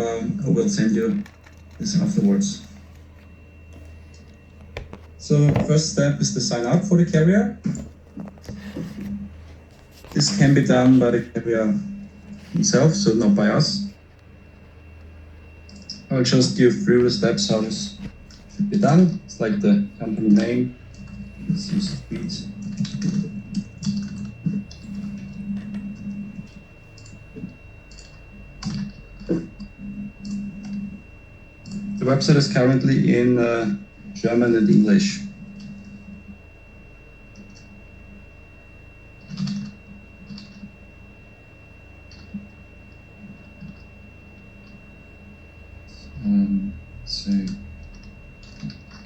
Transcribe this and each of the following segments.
I will send you this afterwards. So first step is to sign up for the carrier. This can be done by the carrier himself, so not by us. I'll just go through the steps how this should be done. It's like the company name, C-Suite. The website is currently in German and English. Say,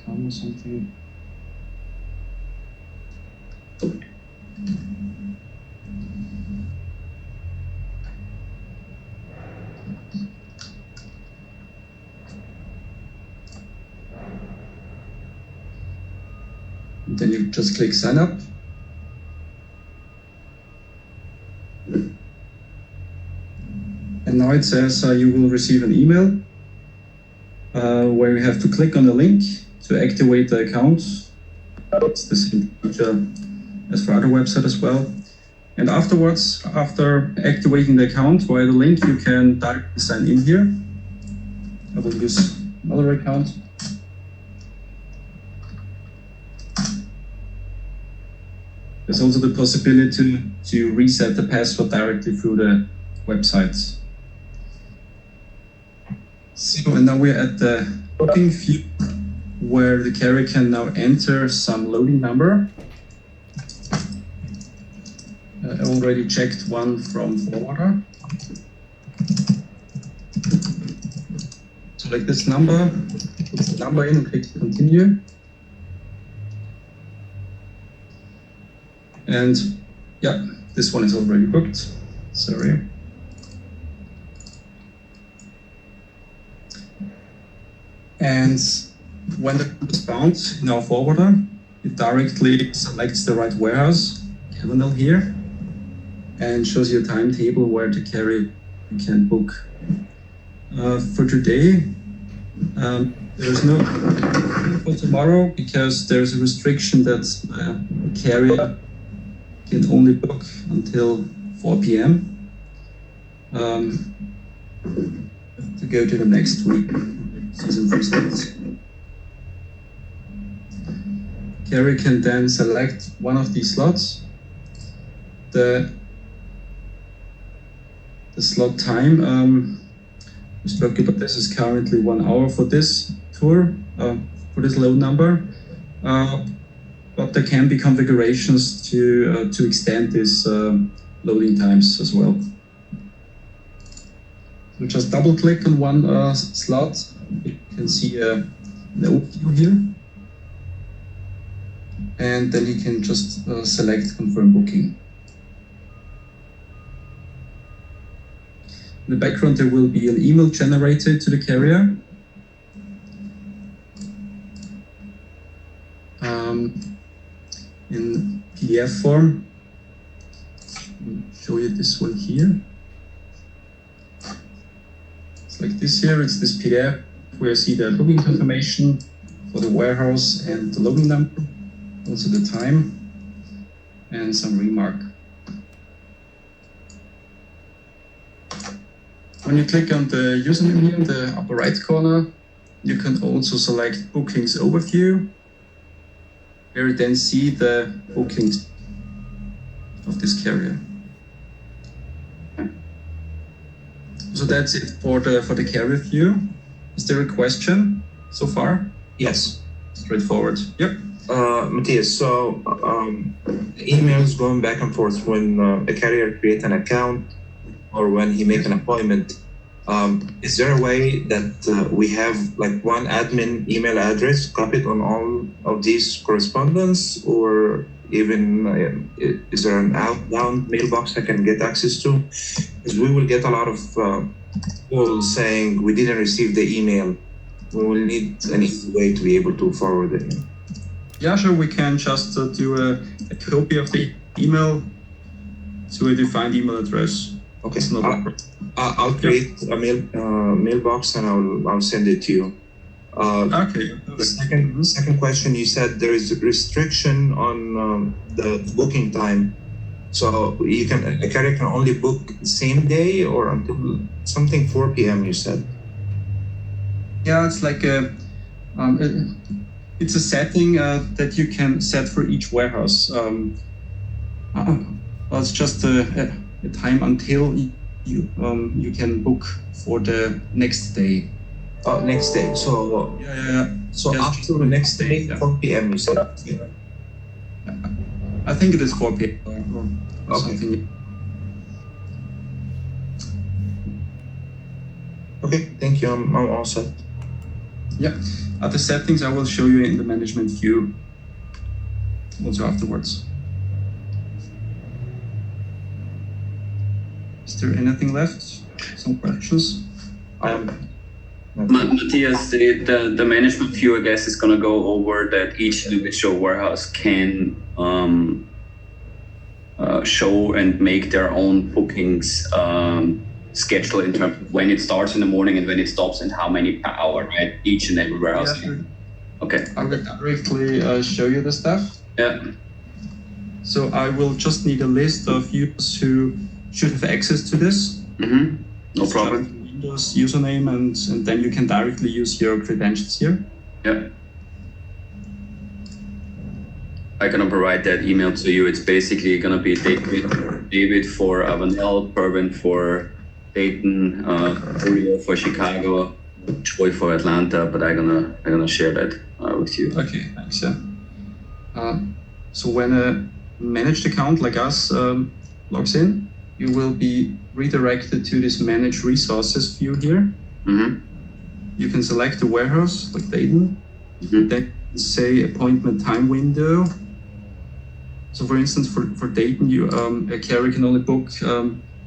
come or something. Then you just click sign up. And now it says you will receive an email where you have to click on the link to activate the account. It's the same feature as for other websites as well. And afterwards, after activating the account via the link, you can directly sign in here. I will use another account. There's also the possibility to reset the password directly through the website. So, and now we're at the booking view where the carrier can now enter some loading number. I already checked one from forwarder. Select this number, put the number in and click continue. And yeah, this one is already booked. Sorry. And when the code is found in our forwarder, it directly selects the right warehouse, Calendar here, and shows you a timetable where the carrier can book. For today, there is no for tomorrow because there's a restriction that a carrier can only book until 4 p.m. To go to the next week. Season 3 slots. Carrier can then select one of these slots. The slot time, we spoke about this, is currently 1 hour for this tour, for this load number. But there can be configurations to extend this loading times as well. So just double click on one slot. You can see an overview here. And then you can just select confirm booking. In the background, there will be an email generated to the carrier. In PDF form. I'll show you this one here. It's like this here, it's this PDF where you see the booking confirmation for the warehouse and the loading number, also the time, and some remark. When you click on the username here in the upper right corner, you can also select Bookings Overview, where you then see the bookings of this carrier. So that's it for the carrier view. Is there a question so far? Yes. Straightforward. Yep. Matthias, so emails going back and forth when a carrier creates an account or when he makes an appointment. Is there a way that we have like one admin email address copied on all of these correspondence, or even is there an outbound mailbox I can get access to? Because we will get a lot of calls saying we didn't receive the email. We will need an easy way to be able to forward it. Yeah, sure. We can just do a copy of the email to a defined email address. Okay. It's not I'll create a mailbox and I'll send it to you. okay. The second question, you said there is a restriction on the booking time. So a carrier can only book the same day or until something 4 p.m. you said. Yeah, it's like it's a setting that you can set for each warehouse. Well, it's just a time until you can book for the next day. Next day. So Yeah. So Just- after the next day, Yeah. 4 p.m. you said. I think it is 4 p.m. or Okay. something. Okay, thank you. I'm all set. Yeah. The settings I will show you in the management view also afterwards. Is there anything left? Some questions? Matthias, the management view, I guess, is going to go over that each individual warehouse can show and make their own bookings schedule in terms of when it starts in the morning and when it stops and how many per hour, right? Each and every warehouse. Yeah, sure. Okay. I will directly show you the stuff. Yeah. So I will just need a list of users who should have access to this. Mm-hmm. No It's problem. just Windows username and then you can directly use your credentials here. Yeah. I'm gonna provide that email to you. It's basically gonna be David for Avanel, Pervin for Dayton, Julio for Chicago, Troy for Atlanta. But I'm gonna share that with you. Okay, thanks. Yeah. So when a managed account like us logs in, you will be redirected to this manage resources view here. Mm-hmm. You can select the warehouse like Dayton, Mm-hmm. then say appointment time window. So for instance, for Dayton, a carrier can only book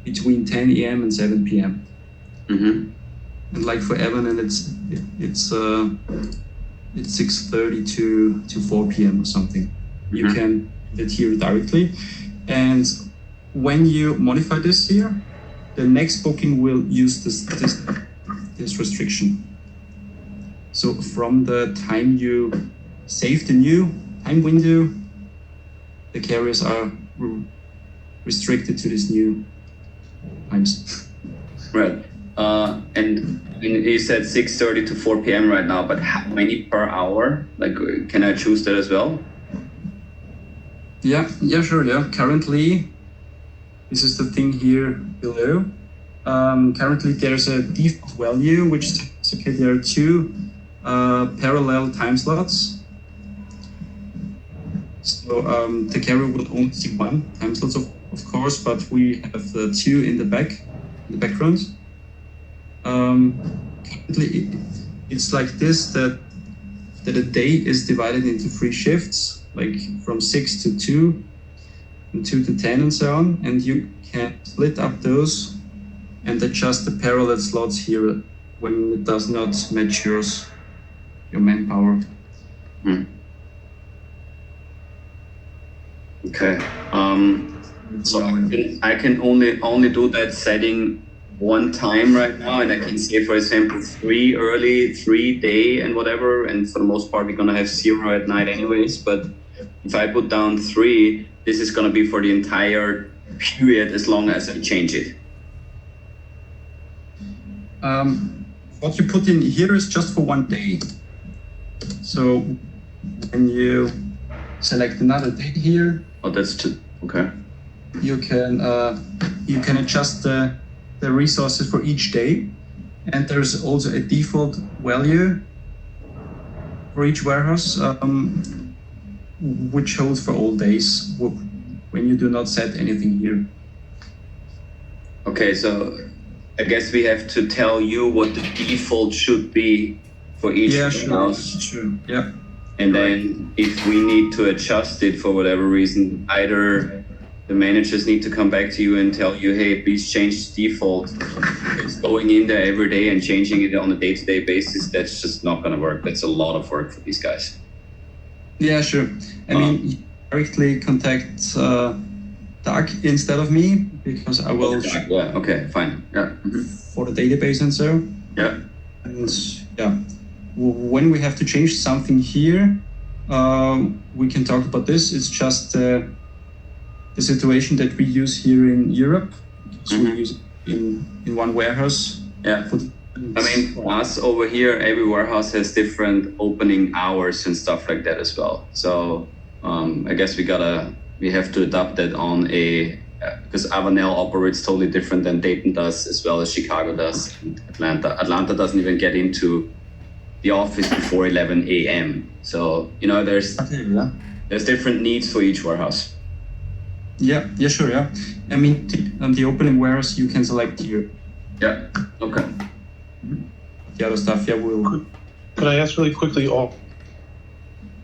between 10 a.m. and 7 p.m. Mm-hmm. And like for Evan, and it's 6:30 to 4 p.m. or something. You Mhm. can do it here directly. And when you modify this here, the next booking will use this restriction. So from the time you save the new time window, the carriers are restricted to this new times. Right. And you said 6:30 to 4 p.m. right now, but how many per hour? Like, can I choose that as well? Yeah, sure. Yeah, currently, this is the thing here below. Currently, there's a default value, which is okay. There are two parallel time slots. So the carrier will only see one time slot, of course, but we have two in the background. Currently, it's like this that a day is divided into 3 shifts, like from 6 to 2, and 2 to 10, and so on. And you can split up those and adjust the parallel slots here when it does not match your manpower. Okay. So I can only do that setting one time right now, and I can say, for example, 3 early, 3 day, and whatever. And for the most part, we're gonna have 0 at night, anyways. But if I put down 3, this is gonna be for the entire period as long as I change it. What you put in here is just for 1 day. So when you select another date here, Oh, that's just okay. you can adjust the resources for each day, and there's also a default value for each warehouse, which holds for all days when you do not set anything here. Okay, so I guess we have to tell you what the default should be for each warehouse. Sure. Yeah. And then if we need to adjust it for whatever reason, either the managers need to come back to you and tell you, hey, please change the default. It's going in there every day and changing it on a day-to-day basis. That's just not going to work. That's a lot of work for these guys. Yeah, sure. I mean, you directly contact Doug instead of me because I will Yeah. Okay. Fine. Yeah. for the database and so. Yeah. And yeah, when we have to change something here, we can talk about this. It's just the situation that we use here in Europe. So we use it in one warehouse. Yeah. I mean, for us over here, every warehouse has different opening hours and stuff like that as well. So I guess we have to adapt that on because Avanel operates totally different than Dayton does, as well as Chicago does, and Atlanta. Atlanta doesn't even get into the office before 11 a.m. So there's different needs for each warehouse. Yeah, sure, yeah. I mean, on the opening warehouse, you can select here. Yeah. Okay. The other stuff, yeah, we'll. Can I ask really quickly?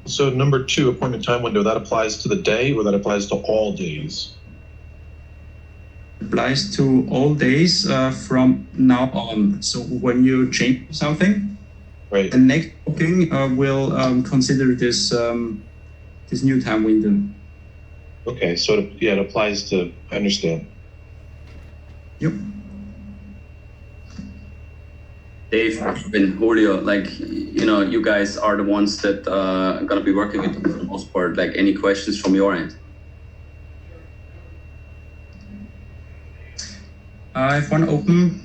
So number 2, appointment time window, that applies to the day or that applies to all days? Applies to all days from now on. So when you change something, Right. the next booking will consider this new time window. Okay, so it applies to, I understand. Yep. Dave and Julio, you guys are the ones that are gonna be working with them for the most part. Like, any questions from your end? I have one open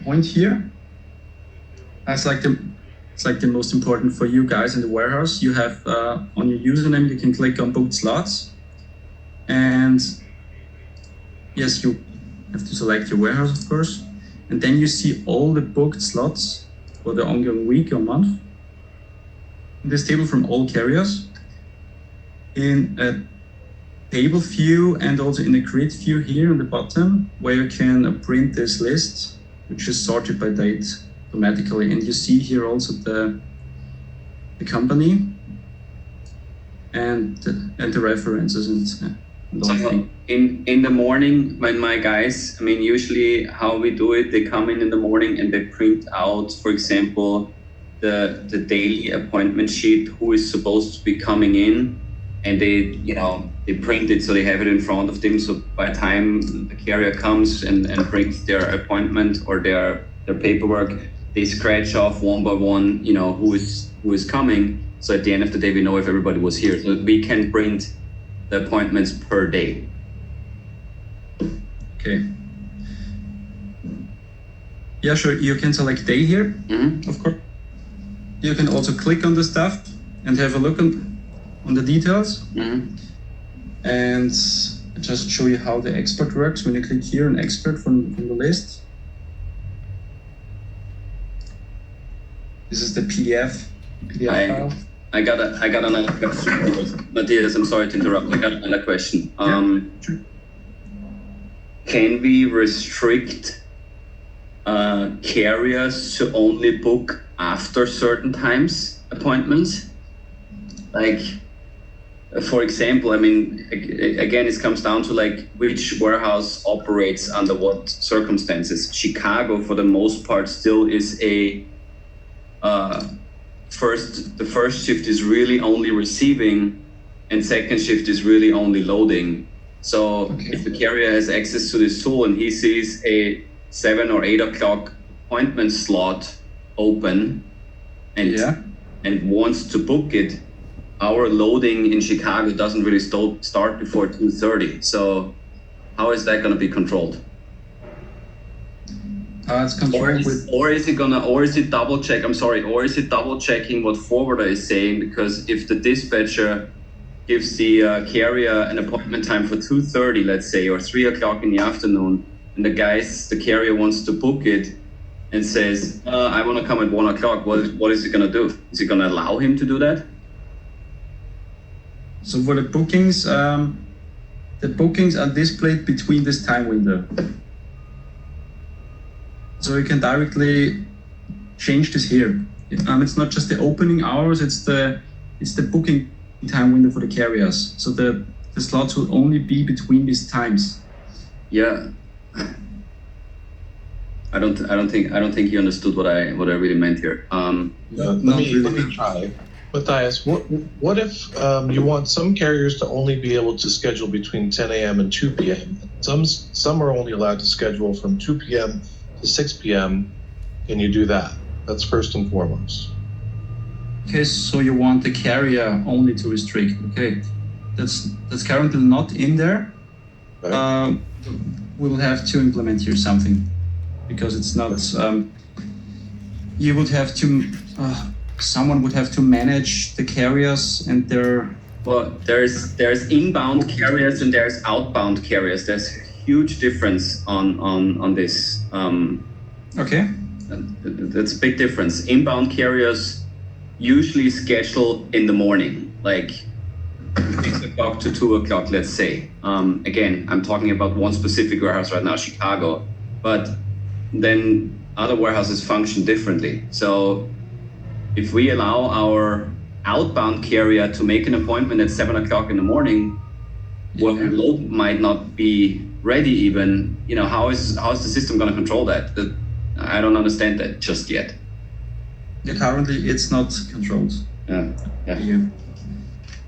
point here. It's like the most important for you guys in the warehouse. You have on your username, you can click on booked slots, and yes, you have to select your warehouse, of course, and then you see all the booked slots for the ongoing week or month in this table from all carriers in a table view and also in a grid view here on the bottom, where you can print this list, which is sorted by date automatically. And you see here also the company and the references and all So in the morning, when my guys, I mean, usually how we do it, they come in the morning and they print out, for example, the daily appointment sheet, who is supposed to be coming in, and they print it so they have it in front of them. So by the time the carrier comes and brings their appointment or their paperwork, they scratch off one by one, who is coming. So at the end of the day, we know if everybody was here. So we can print the appointments per day. Okay. Yeah, sure. You can select day here, of course. You can also click on the stuff and have a look on the details. And just show you how the export works. When you click here on export from the list, this is the PDF file. I got another question. Matthias, I'm sorry to interrupt. I got another question. Sure. Can we restrict carriers to only book after certain times appointments? Like, for example, I mean, again, it comes down to which warehouse operates under what circumstances. Chicago, for the most part, still is the first shift is really only receiving, and second shift is really only loading. So if the carrier has access to this tool and he sees a 7 or 8 o'clock appointment slot open and wants to book it, our loading in Chicago doesn't really start before 2:30. So how is that going to be controlled? It's controlled or is it double checking what forwarder is saying? Because if the dispatcher gives the carrier an appointment time for 2:30, let's say, or 3 o'clock in the afternoon, and the carrier wants to book it and says, I want to come at 1 o'clock, what is he going to do? Is he going to allow him to do that? So for the bookings are displayed between this time window. So you can directly change this here. It's not just the opening hours, it's the booking time window for the carriers. So the slots will only be between these times. Yeah. I don't think you understood what I really meant here. Let me try. Matthias, what if you want some carriers to only be able to schedule between 10 a.m. and 2 p.m.? Some are only allowed to schedule from 2 p.m. to 6 p.m. Can you do that? That's first and foremost. Okay, so you want the carrier only to restrict. Okay, that's currently not in there. Right. We will have to implement here something because it's not. You would have to. Someone would have to manage the carriers and their. Well, there's inbound carriers and there's outbound carriers. There's a huge difference on this. Okay. That's a big difference. Inbound carriers usually schedule in the morning, like 6 o'clock to 2 o'clock, let's say. Again, I'm talking about one specific warehouse right now, Chicago, but then other warehouses function differently. So if we allow our outbound carrier to make an appointment at 7 o'clock in the morning, well, the load might not be ready even. You know, how is the system going to control that? I don't understand that just yet. Yeah, currently it's not controlled. Yeah.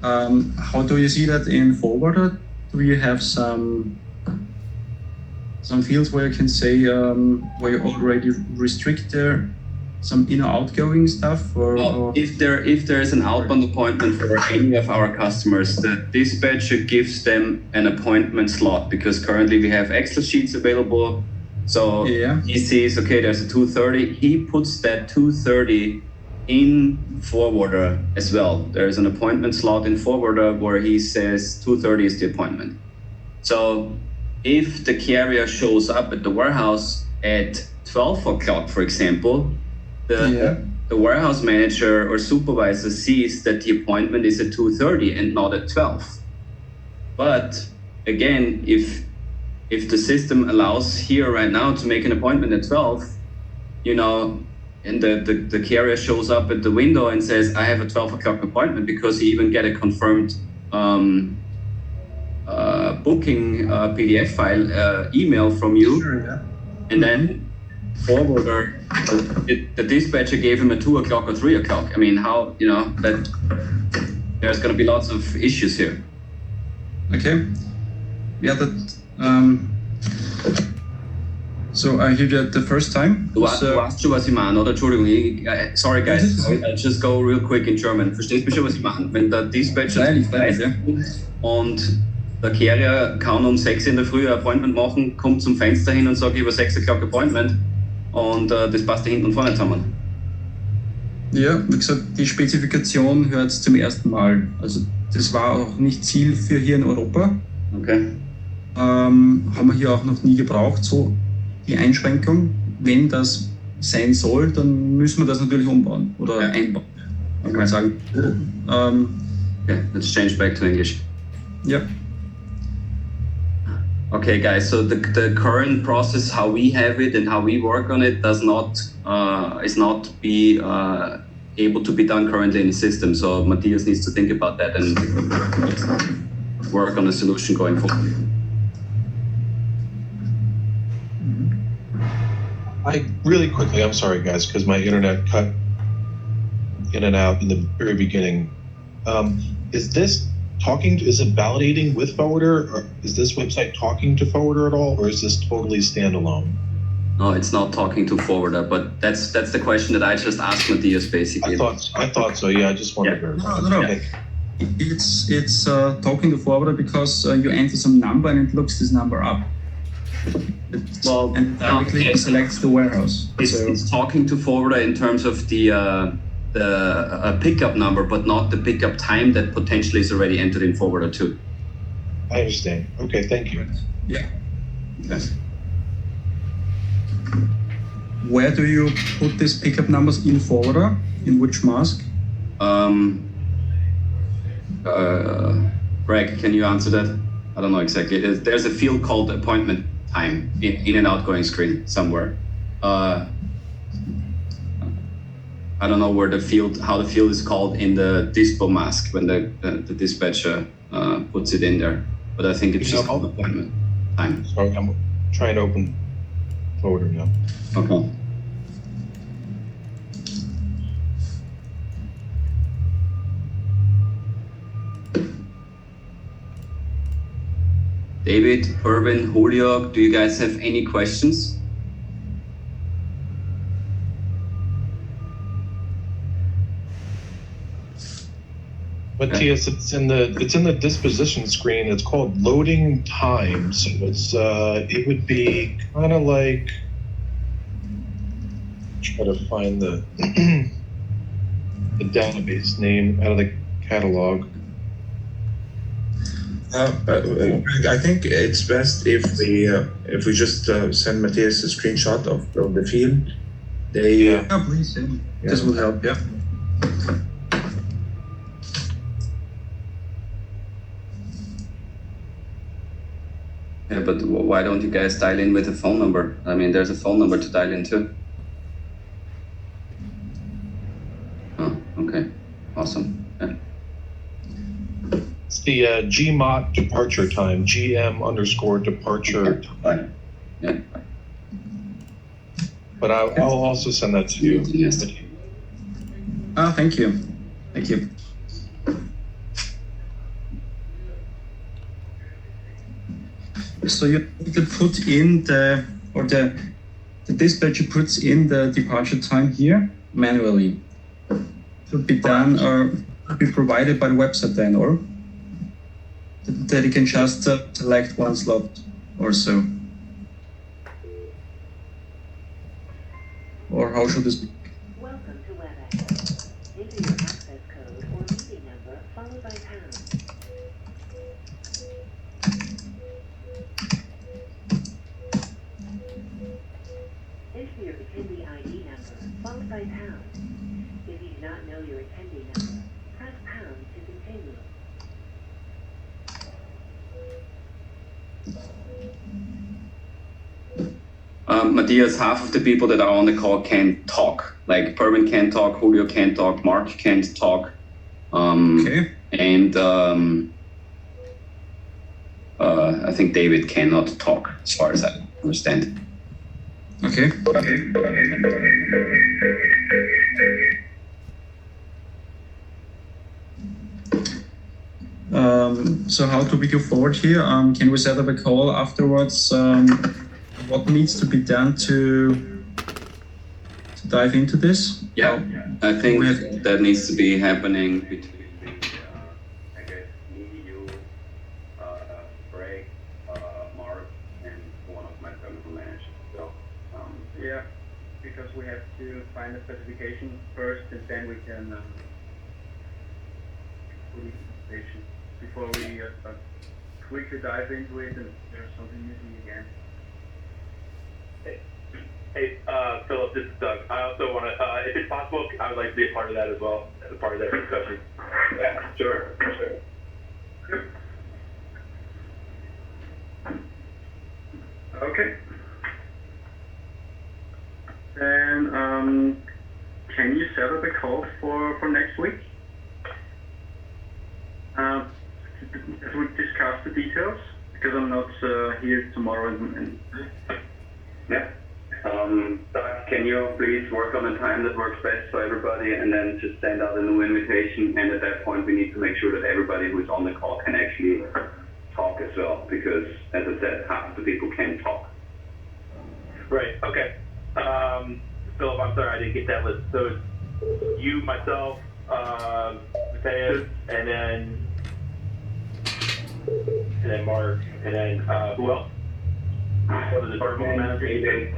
How do you see that in forwarder? Do you have some fields where you can say where you already restrict there some outgoing stuff? Or if there is an outbound appointment for any of our customers, the dispatcher gives them an appointment slot because currently we have Excel sheets available. So he sees, okay, there's a 2:30. He puts that 2:30 in forwarder as well. There's an appointment slot in forwarder where he says 2:30 is the appointment. So if the carrier shows up at the warehouse at 12 o'clock, for example, the warehouse manager or supervisor sees that the appointment is at 2:30 and not at 12. But again, if the system allows here right now to make an appointment at 12, you know, and the carrier shows up at the window and says, I have a 12 o'clock appointment, because he even get a confirmed booking PDF file email from you. Sure, yeah. And then forwarder, the dispatcher gave him a 2 o'clock or 3 o'clock. I mean, how, you know, that there's going to be lots of issues here. Okay. Yeah, that. So I hear that the first time. Du weißt schon, was ich meine, oder? Entschuldigung, sorry guys, I'll just go real quick in German. Verstehst du schon, was ich meine? Wenn der Dispatcher weiß und der Carrier kann um 6 in der Früh ein Appointment machen, kommt zum Fenster hin und sagt, ich habe 6 o'clock Appointment, und das passt da hinten und vorne zusammen. Ja, wie gesagt, die Spezifikation hört zum ersten Mal. Also das war auch nicht Ziel für hier in Europa. Okay. Haben wir hier auch noch nie gebraucht, so die Einschränkung. Wenn das sein soll, dann müssen wir das natürlich umbauen oder einbauen. Man kann sagen. Okay, let's change back to English. Yeah. Okay, guys. So the current process, how we have it and how we work on it, is not be able to be done currently in the system. So Matthias needs to think about that and work on a solution going forward. Really quickly, I'm sorry guys, because my internet cut in and out in the very beginning. Is it validating with Forwarder, or is this website talking to Forwarder at all, or is this totally standalone? No, it's not talking to forwarder, but that's the question that I just asked Matthias basically. I thought so. Yeah, I just wanted to verify. No. Okay. It's talking to forwarder because you enter some number and it looks this number up. And directly selects the warehouse. It's talking to forwarder in terms of the pickup number, but not the pickup time that potentially is already entered in forwarder too. I understand. Okay, thank you. Yeah. Yes. Where do you put these pickup numbers in forwarder? In which mask? Greg, can you answer that? I don't know exactly. There's a field called appointment time in an outgoing screen somewhere. I don't know how the field is called in the dispo mask when the dispatcher puts it in there, but I think it's just called appointment time. Sorry, I'm trying to open Forwarder now. Okay. David, Erwin, Julio, do you guys have any questions? Matthias, it's in the disposition screen. It's called loading time. So it would be kind of like, try to find the the database name out of the catalog. I think it's best if we just send Matthias a screenshot of the field. Yeah, please. This will help. Yeah. Yeah, but why don't you guys dial in with a phone number? I mean, there's a phone number to dial in too. Oh, okay. Awesome. Yeah. It's the GMOT departure time, GM_departure time. Fine. Yeah. But I'll also send that to you. Yes. Thank you. Thank you. So you need to put in the dispatcher puts in the departure time here manually. Should be done or be provided by the website then, or that you can just select one slot or so. Or how should this be? Welcome to WebEx. Enter your access code or meeting number followed by pound. Enter your attendee ID number followed by pound. If you do not know your attendee number, press pound to continue. Matthias, half of the people that are on the call can't talk. Like Pervin can't talk, Julio can't talk, Mark can't talk. Okay. And I think David cannot talk, as far as I understand. Okay. So how do we go forward here? Can we set up a call afterwards? What needs to be done to dive into this? Yeah, I think that needs to be happening between, I guess, me, you, Greg, Mark, and one of my technical managers. So, yeah, because we have to find the specification first, and then we can put it in station before we quickly dive into it and there's something missing again. Hey, Philip, this is Doug. I also want to, if it's possible, I would like to be a part of that as well, as a part of that discussion. yeah, sure. Okay. Then, can you set up a call for next week? As we discuss the details, because I'm not here tomorrow and Yeah. Doug, can you please work on a time that works best for everybody and then just send out a new invitation? And at that point, we need to make sure that everybody who's on the call can actually talk as well, because as I said, half the people can't talk. Right, okay. Philip, I'm sorry, I didn't get that list. So it's you, myself, Matthias, and then Mark, and then who else? What is it, department manager?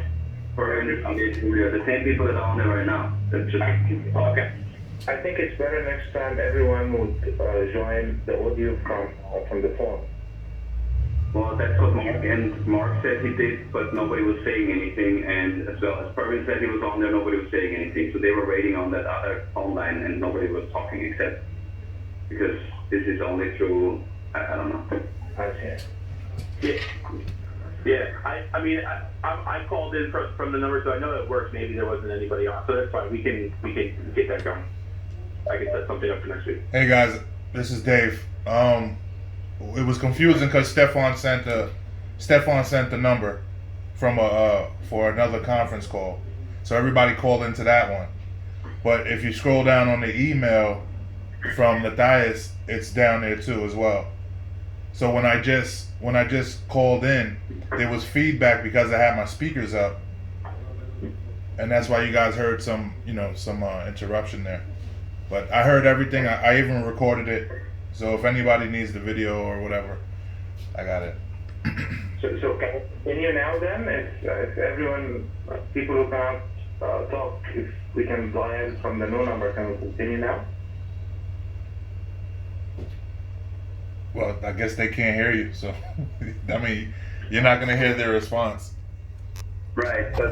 The same people that are on there right now. That's just Okay. I think it's better next time everyone would join the audio from the phone. well, that's what Mark said he did, but nobody was saying anything. And as well as Pervin said he was on there, nobody was saying anything. So they were waiting on that other phone line, and nobody was talking except because this is only through I don't know. I see. Yeah. I mean, I called in from the number, so I know it works. Maybe there wasn't anybody on, so that's fine. We can get that going. I can set something up for next week. Hey guys, this is Dave. It was confusing because Stefan sent the number from for another conference call, so everybody called into that one. But if you scroll down on the email from Matthias, it's down there too as well. So when I just called in, there was feedback because I had my speakers up, and that's why you guys heard some interruption there. But I heard everything. I even recorded it. So if anybody needs the video or whatever, I got it. So can we continue now then? If everyone, people who can't talk, if we can go ahead from the no number, can we continue now? Well, I guess they can't hear you, so I mean, you're not gonna hear their response. Right. So